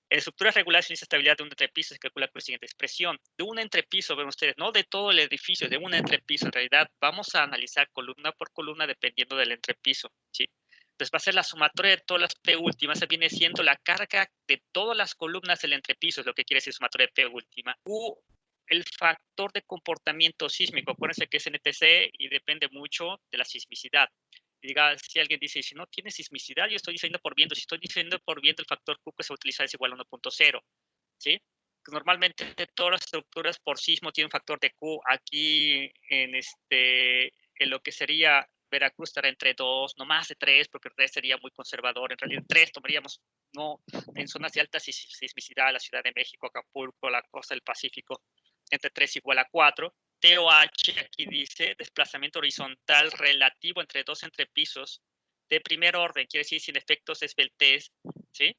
En estructuras regulares sin estabilidad de un entrepiso se calcula con la siguiente expresión. De un entrepiso, ven ustedes, no de todo el edificio, de un entrepiso. En realidad, vamos a analizar columna por columna dependiendo del entrepiso, ¿sí? Entonces, va a ser la sumatoria de todas las P últimas. Se viene siendo la carga de todas las columnas del entrepiso, es lo que quiere decir sumatoria de P última. U, el factor de comportamiento sísmico. Acuérdense que es NTC y depende mucho de la sismicidad. Diga, si alguien dice, si no tiene sismicidad, yo estoy diciendo por viento. Si estoy diciendo por viento, el factor Q que se va a utilizar es igual a 1.0, ¿sí? Normalmente todas las estructuras por sismo tienen un factor de Q. Aquí en lo que sería Veracruz estará entre 2, no más de 3, porque 3 sería muy conservador. En realidad 3 tomaríamos, no, en zonas de alta sismicidad, la Ciudad de México, Acapulco, la costa del Pacífico, entre 3 igual a 4. TOH aquí dice desplazamiento horizontal relativo entre dos entrepisos de primer orden, quiere decir sin efectos de Peltest, ¿sí?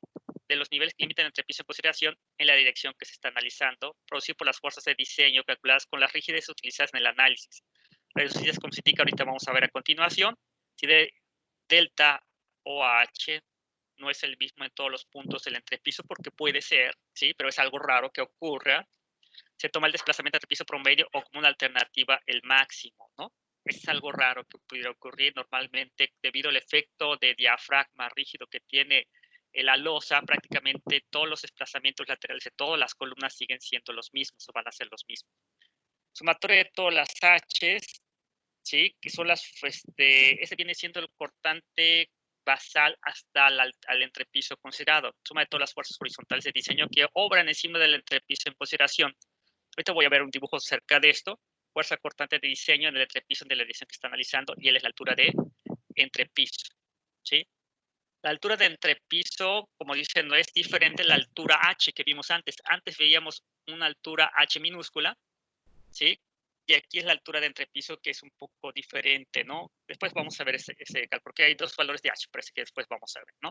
De los niveles que limitan el entrepiso en consideración en la dirección que se está analizando, producido por las fuerzas de diseño calculadas con las rigidez utilizadas en el análisis. Reducidas como se indica, ahorita vamos a ver a continuación, si de delta OH no es el mismo en todos los puntos del entrepiso, porque puede ser, ¿sí? Pero es algo raro que ocurra. Se toma el desplazamiento entre piso promedio o como una alternativa el máximo, ¿no? es algo raro que pudiera ocurrir. Normalmente, debido al efecto de diafragma rígido que tiene la losa, prácticamente todos los desplazamientos laterales de todas las columnas siguen siendo los mismos o van a ser los mismos. Sumatoria de todas las H's, ¿sí? Que son las, ese viene siendo el cortante basal hasta al entrepiso considerado. Suma de todas las fuerzas horizontales de diseño que obran encima del entrepiso en consideración. Ahorita voy a ver un dibujo cerca de esto. Fuerza cortante de diseño en el entrepiso de la edición que está analizando, y él es la altura de entrepiso, ¿sí? La altura de entrepiso, como dicen, no es diferente a la altura H que vimos antes. Antes veíamos una altura H minúscula, ¿sí? Y aquí es la altura de entrepiso, que es un poco diferente, ¿no? Después vamos a ver ese cálculo, porque hay dos valores de H, parece que después vamos a ver, ¿no?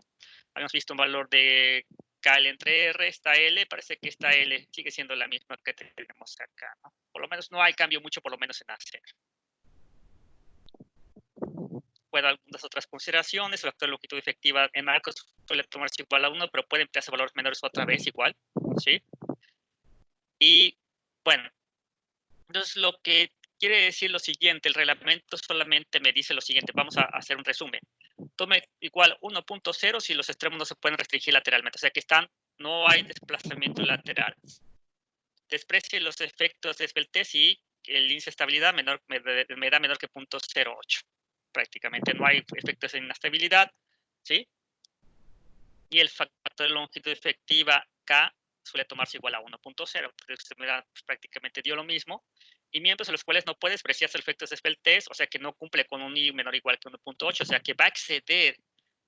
Habíamos visto un valor de KL entre R, esta L, parece que esta L sigue siendo la misma que tenemos acá, ¿no? Por lo menos no hay cambio mucho, por lo menos en AC. Bueno, algunas otras consideraciones, el factor de longitud efectiva en marcos suele tomarse igual a 1, pero puede emplearse valores menores otra vez igual, ¿sí? Y, bueno, entonces lo que quiere decir lo siguiente, el reglamento solamente me dice lo siguiente, vamos a hacer un resumen. Tome igual 1.0 si los extremos no se pueden restringir lateralmente, o sea que no hay desplazamiento lateral. Desprecie los efectos de esbeltez y el índice de estabilidad me da menor que 0.08. Prácticamente no hay efectos de inestabilidad, ¿sí? Y el factor de longitud efectiva K suele tomarse igual a 1.0, entonces me da, pues, prácticamente dio lo mismo. Y miembros a los cuales no puede despreciarse el efecto de esbeltez, o sea que no cumple con un I menor o igual que 1.8, o sea que va a exceder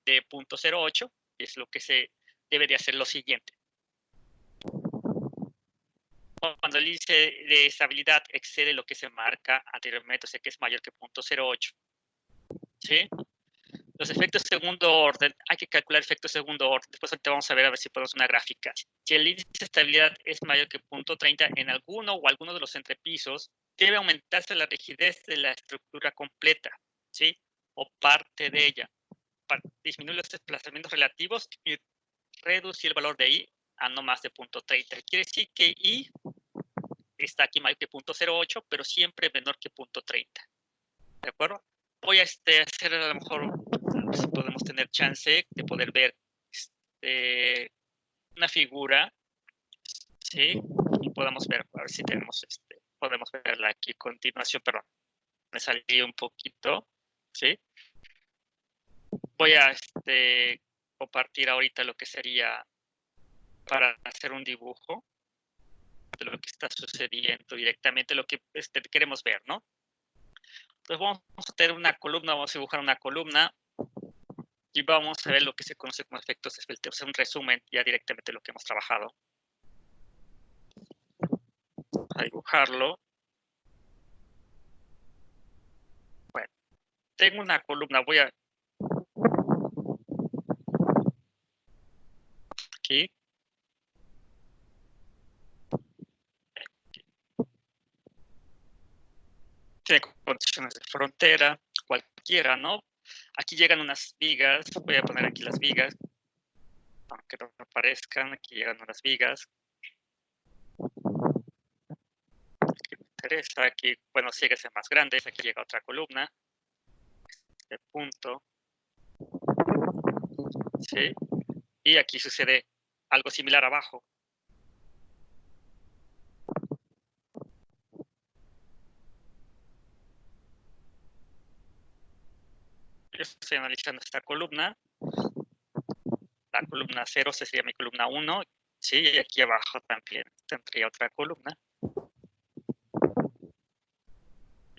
de 0.08, y es lo que se debe de hacer lo siguiente. Cuando el índice de estabilidad excede lo que se marca anteriormente, o sea que es mayor que 0.08, ¿sí? Los efectos de segundo orden, hay que calcular efectos de segundo orden. Después ahorita vamos a ver si podemos una gráfica. Si el índice de estabilidad es mayor que 0.30 en alguno o alguno de los entrepisos, debe aumentarse la rigidez de la estructura completa, ¿sí? O parte de ella, para disminuir los desplazamientos relativos y reducir el valor de I a no más de 0.30. Quiere decir que I está aquí mayor que 0.08, pero siempre menor que 0.30. ¿De acuerdo? Voy a hacer a lo mejor, a ver si podemos tener chance de poder ver una figura, ¿sí? Y podamos ver, a ver si tenemos, podemos verla aquí a continuación, perdón, me salí un poquito, ¿sí? Voy a compartir ahorita lo que sería para hacer un dibujo de lo que está sucediendo directamente, lo que queremos ver, ¿no? Entonces vamos a tener una columna, vamos a dibujar una columna y vamos a ver lo que se conoce como efectos de esbeltez, o sea, un resumen ya directamente de lo que hemos trabajado. A dibujarlo. Bueno, tengo una columna, voy a... Aquí. Tiene condiciones de frontera, cualquiera, ¿no? Aquí llegan unas vigas, voy a poner aquí las vigas, aunque no aparezcan, aquí llegan unas vigas. Aquí me interesa, aquí, bueno, sigue a ser más grande, aquí llega otra columna, este punto, ¿sí? Y aquí sucede algo similar abajo. Yo estoy analizando esta columna, la columna 0 sería mi columna 1, ¿sí? Y aquí abajo también tendría otra columna,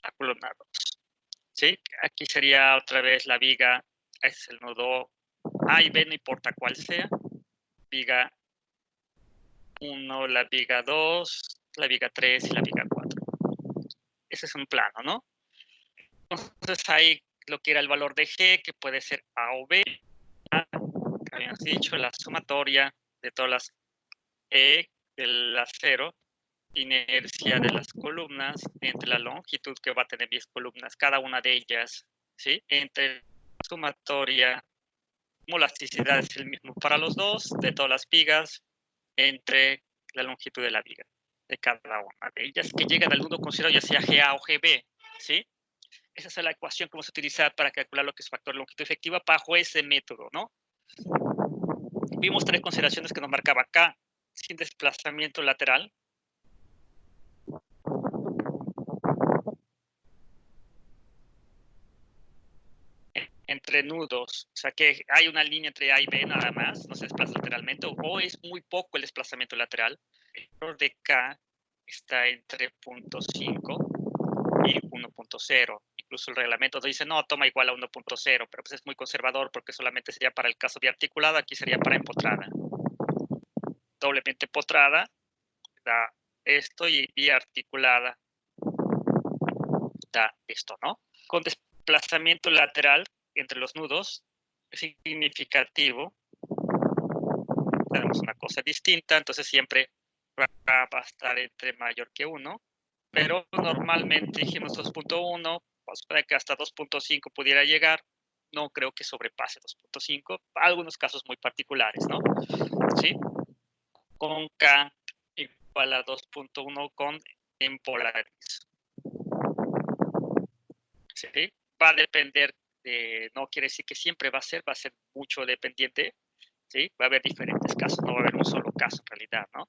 la columna 2, ¿sí? Aquí sería otra vez la viga, es el nodo A y B, no importa cuál sea, viga 1, la viga 2, la viga 3 y la viga 4. Ese es un plano, ¿no? Entonces hay lo que era el valor de G, que puede ser A o B. Habíamos dicho la sumatoria de todas las E del acero, inercia de las columnas, entre la longitud que va a tener 10 columnas, cada una de ellas, ¿sí? Entre la sumatoria, como elasticidad es el mismo para los dos, de todas las vigas, entre la longitud de la viga, de cada una de ellas, que llega del nudo considerado ya sea GA o GB, ¿sí? esa es la ecuación que vamos a utilizar para calcular lo que es factor de longitud efectiva bajo ese método, ¿no? Vimos 3 consideraciones que nos marcaba acá, sin desplazamiento lateral. Entre nudos, o sea que hay una línea entre A y B nada más, no se desplaza lateralmente, o es muy poco el desplazamiento lateral. El error de K está entre 0.5 y 1.0. Incluso el reglamento dice, no, toma igual a 1.0, pero pues es muy conservador porque solamente sería para el caso biarticulado, aquí sería para empotrada. Doblemente empotrada da esto y biarticulada da esto, ¿no? Con desplazamiento lateral entre los nudos significativo, tenemos una cosa distinta, entonces siempre va a estar entre mayor que 1, pero normalmente dijimos 2.1, pues puede que hasta 2.5 pudiera llegar, no creo que sobrepase 2.5, algunos casos muy particulares, ¿no? ¿Sí? Con K igual a 2.1 con en Polaris. ¿Sí? Va a depender de, no quiere decir que siempre va a ser mucho dependiente, ¿sí? Va a haber diferentes casos, no va a haber un solo caso en realidad, ¿no?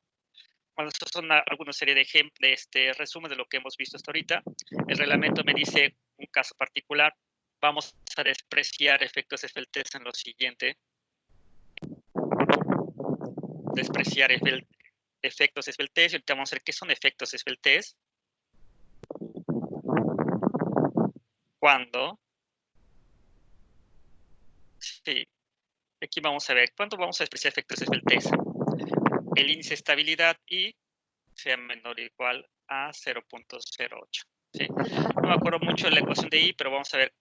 Bueno, estos son alguna serie de ejemplos, resumen de lo que hemos visto hasta ahorita. El reglamento me dice un caso particular. Vamos a despreciar efectos Esveltes en lo siguiente. Despreciar efectos Esveltes. Y ahorita vamos a ver qué son efectos Esveltes. ¿Cuándo? Sí. Aquí vamos a ver. ¿Cuándo vamos a despreciar efectos Esveltes? El índice de estabilidad y sea menor o igual a 0.08. ¿Sí? No me acuerdo mucho de la ecuación de I, pero vamos a ver.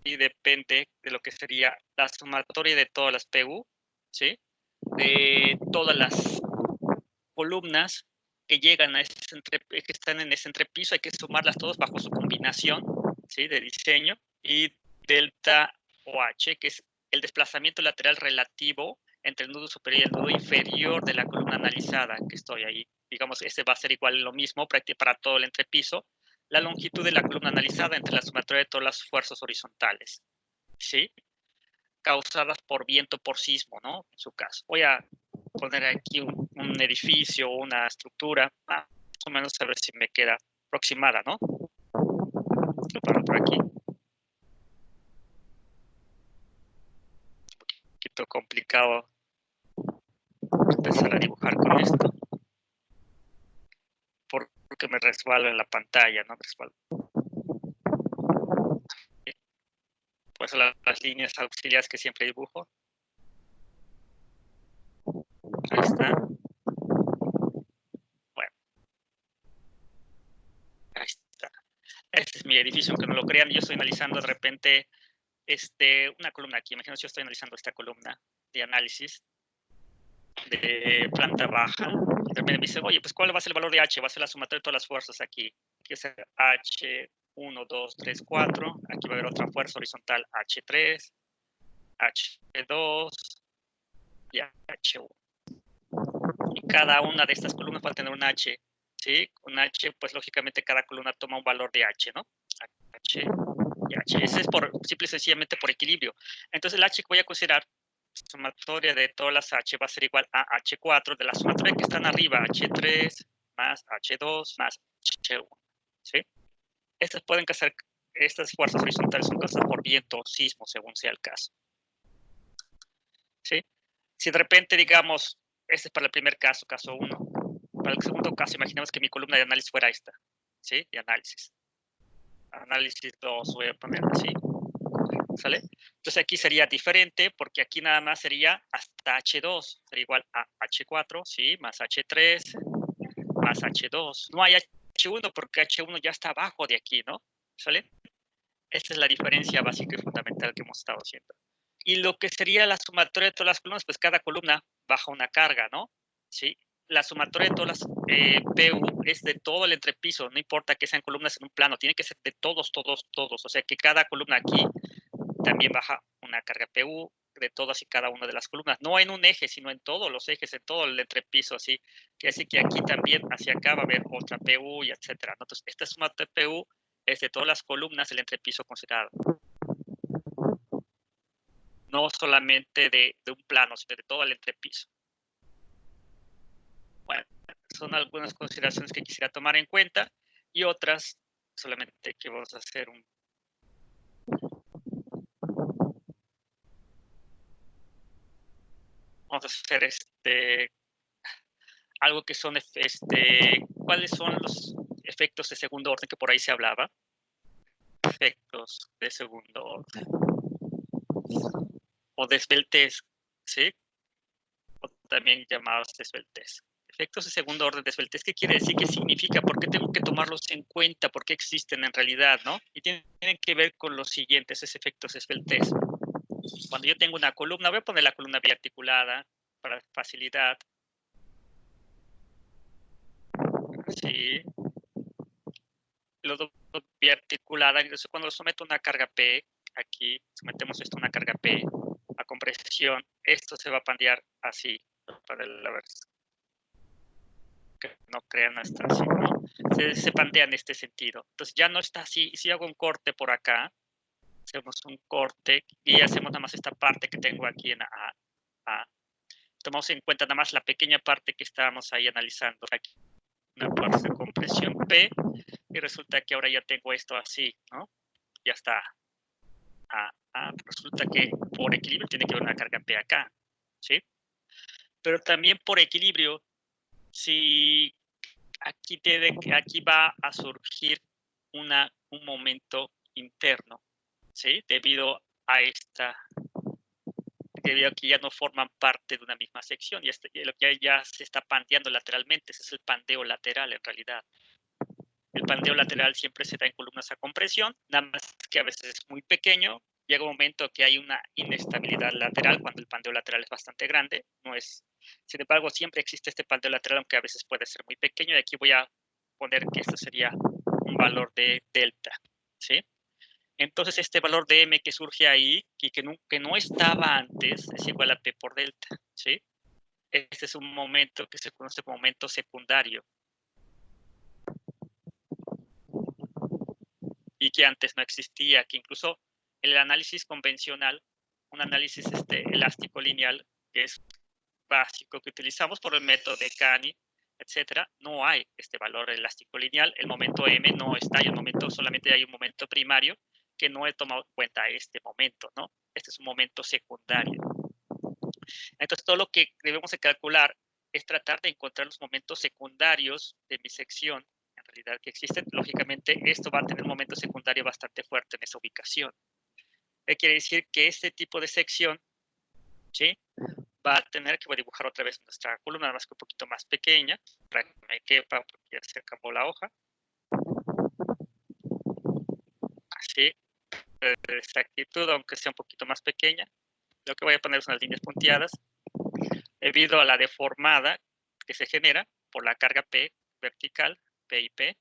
Y depende de lo que sería la sumatoria de todas las PU, ¿sí? De todas las columnas que llegan a que están en ese entrepiso, hay que sumarlas todas bajo su combinación, ¿sí? De diseño, y delta OH, que es el desplazamiento lateral relativo entre el nudo superior y el nudo inferior de la columna analizada, que estoy ahí. Digamos, ese va a ser igual lo mismo para todo el entrepiso. La longitud de la columna analizada entre la sumatoria de todas las fuerzas horizontales, ¿sí? Causadas por viento, por sismo, ¿no? En su caso. Voy a poner aquí un edificio o una estructura, más o menos a ver si me queda aproximada, ¿no? Lo paro por aquí. Un poquito complicado empezar a dibujar con esto. Porque me resbalo en la pantalla, ¿no? Pues las líneas auxiliares que siempre dibujo. Ahí está. Bueno. Ahí está. Este es mi edificio, aunque no lo crean, yo estoy analizando de repente una columna aquí. Imagínense, yo estoy analizando esta columna de análisis de planta baja. Y de repente me dice, oye, pues ¿cuál va a ser el valor de H? Va a ser la sumatoria de todas las fuerzas aquí. Aquí es H, 1, 2, 3, 4. Aquí va a haber otra fuerza horizontal, H3, H2 y H1. Y cada una de estas columnas va a tener un H, ¿sí? Un H, pues lógicamente cada columna toma un valor de H, ¿no? H y H. Ese es simple y sencillamente por equilibrio. Entonces el H que voy a considerar, sumatoria de todas las H va a ser igual a H4 de la sumatoria que están arriba, H3 más H2 más H1, ¿sí? Estas fuerzas horizontales son causadas por viento o sismo, según sea el caso, ¿sí? Si de repente, digamos, este es para el primer caso, caso 1. Para el segundo caso, imaginemos que mi columna de análisis fuera esta, ¿sí? De análisis. Análisis 2, voy a poner así. ¿Sale? Entonces aquí sería diferente porque aquí nada más sería hasta H2, sería igual a H4, ¿sí? Más H3, más H2. No hay H1 porque H1 ya está abajo de aquí, ¿no? ¿Sale? Esta es la diferencia básica y fundamental que hemos estado haciendo. Y lo que sería la sumatoria de todas las columnas, pues cada columna baja una carga, ¿no? ¿Sí? La sumatoria de todas las PU es de todo el entrepiso, no importa que sean columnas en un plano, tiene que ser de todos. O sea que cada columna aquí también baja una carga PU de todas y cada una de las columnas, no en un eje, sino en todos los ejes, en todo el entrepiso, así que aquí también hacia acá va a haber otra PU y etcétera. Entonces, esta suma de PU es de todas las columnas el entrepiso considerado. No solamente de un plano, sino de todo el entrepiso. Bueno, son algunas consideraciones que quisiera tomar en cuenta y otras solamente que vamos a hacer algo que son cuáles son los efectos de segundo orden que por ahí se hablaba. Efectos de segundo orden o desveltez, ¿sí? O también llamados desveltez. Efectos de segundo orden, desveltez, ¿qué quiere decir? ¿Qué significa? ¿Por qué tengo que tomarlos en cuenta? ¿Por qué existen en realidad, no? Y tienen que ver con los siguientes, esos efectos de desveltez. Cuando yo tengo una columna, voy a poner la columna biarticulada para facilidad. Sí. Los dos biarticulada, entonces cuando lo someto a una carga P, aquí sometemos esto a una carga P, a compresión, esto se va a pandear así, para ver que no crean hasta así, ¿no? Se pandea en este sentido. Entonces ya no está así. Si hago un corte por acá, hacemos un corte y hacemos nada más esta parte que tengo aquí en A. Tomamos en cuenta nada más la pequeña parte que estábamos ahí analizando. Aquí una parte de compresión P y resulta que ahora ya tengo esto así, ¿no? Ya está. Resulta que por equilibrio tiene que haber una carga P acá, ¿sí? Pero también por equilibrio, si aquí va a surgir un momento interno, ¿sí? Debido a que ya no forman parte de una misma sección y lo que ya se está pandeando lateralmente, ese es el pandeo lateral en realidad. El pandeo lateral siempre se da en columnas a compresión, nada más que a veces es muy pequeño. Llega un momento que hay una inestabilidad lateral cuando el pandeo lateral es bastante grande. Sin embargo, siempre existe este pandeo lateral, aunque a veces puede ser muy pequeño. Y aquí voy a poner que esto sería un valor de delta, ¿sí? Entonces, este valor de M que surge ahí y que no estaba antes es igual a P por delta, ¿sí? Este es un momento que se conoce como momento secundario y que antes no existía, que incluso en el análisis convencional, un análisis elástico lineal, que es básico que utilizamos por el método de Cani, etcétera, no hay este valor elástico lineal, el momento M no está, solamente hay un momento primario que no he tomado en cuenta este momento, ¿no? Este es un momento secundario. Entonces, todo lo que debemos de calcular es tratar de encontrar los momentos secundarios de mi sección, en realidad que existen. Lógicamente, esto va a tener un momento secundario bastante fuerte en esa ubicación. Quiere decir que este tipo de sección, ¿sí? Va a tener que, voy a dibujar otra vez nuestra columna, nada más que un poquito más pequeña, para que me quepa, porque ya se acabó la hoja. Así, de exactitud, aunque sea un poquito más pequeña. Lo que voy a poner son las líneas punteadas, debido a la deformada que se genera por la carga P vertical, P y P,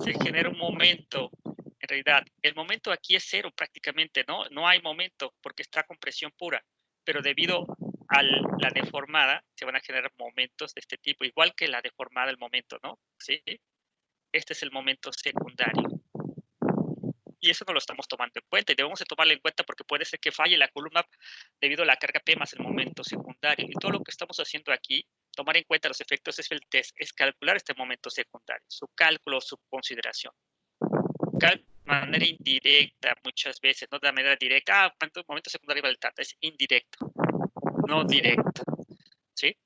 se genera un momento. En realidad, el momento aquí es cero prácticamente, ¿no? No hay momento porque está con presión pura, pero debido a la deformada se van a generar momentos de este tipo, igual que la deformada el momento, ¿no? ¿Sí? Este es el momento secundario. Y eso no lo estamos tomando en cuenta y debemos de tomarlo en cuenta porque puede ser que falle la columna debido a la carga P más el momento secundario. Y todo lo que estamos haciendo aquí, tomar en cuenta los efectos es el test, es calcular este momento secundario, su cálculo, su consideración. De manera indirecta muchas veces, no de manera directa, momento secundario del tata, es indirecto, no directo, ¿sí?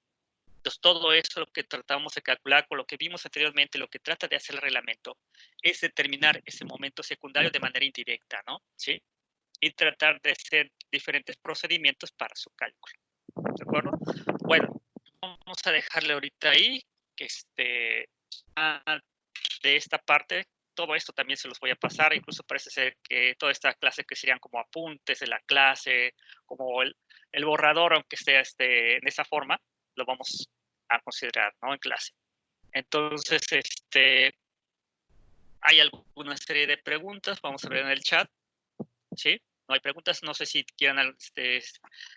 Entonces, todo eso lo que tratamos de calcular con lo que vimos anteriormente, lo que trata de hacer el reglamento, es determinar ese momento secundario de manera indirecta, ¿no? ¿Sí? Y tratar de hacer diferentes procedimientos para su cálculo, ¿de acuerdo? Bueno, vamos a dejarle ahorita ahí, que de esta parte, todo esto también se los voy a pasar, incluso parece ser que toda esta clase que serían como apuntes de la clase, como el borrador, aunque esté en esa forma, lo vamos a considerar, ¿no? En clase. Entonces, hay alguna serie de preguntas, vamos a ver en el chat, ¿sí? No hay preguntas, no sé si quieran,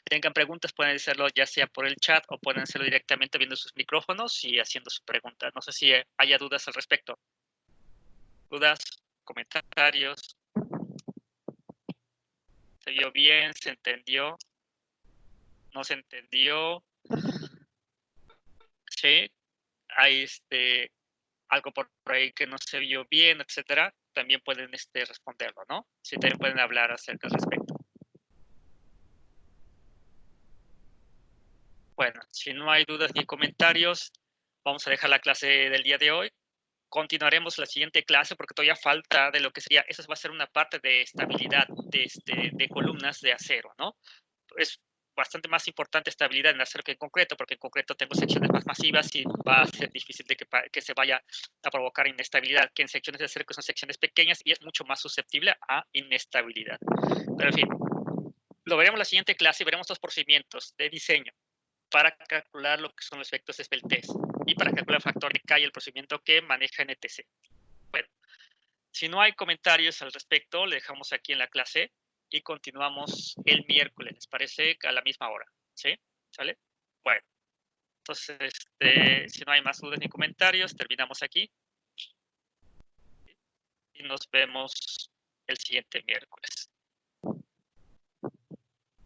tengan preguntas, pueden hacerlo ya sea por el chat o pueden hacerlo directamente viendo sus micrófonos y haciendo su pregunta. No sé si haya dudas al respecto. ¿Dudas? comentarios. ¿Se vio bien? ¿Se entendió? ¿No se entendió? ¿Sí? Hay algo por ahí que no se vio bien, etcétera. También pueden responderlo, ¿no? Sí, también pueden hablar acerca al respecto. Bueno, si no hay dudas ni comentarios, vamos a dejar la clase del día de hoy. Continuaremos la siguiente clase porque todavía falta de lo que sería, eso va a ser una parte de estabilidad de columnas de acero, ¿no? Es bastante más importante estabilidad en acero que en concreto, porque en concreto tengo secciones más masivas y va a ser difícil de que se vaya a provocar inestabilidad, que en secciones de acero que son secciones pequeñas y es mucho más susceptible a inestabilidad. Pero en fin, lo veremos en la siguiente clase y veremos los procedimientos de diseño para calcular lo que son los efectos de Speltest y para calcular el factor de K y el procedimiento que maneja NTC. Bueno, si no hay comentarios al respecto, le dejamos aquí en la clase y continuamos el miércoles, ¿les parece? A la misma hora, ¿sí? ¿Sale? Bueno, entonces, si no hay más dudas ni comentarios, terminamos aquí y nos vemos el siguiente miércoles.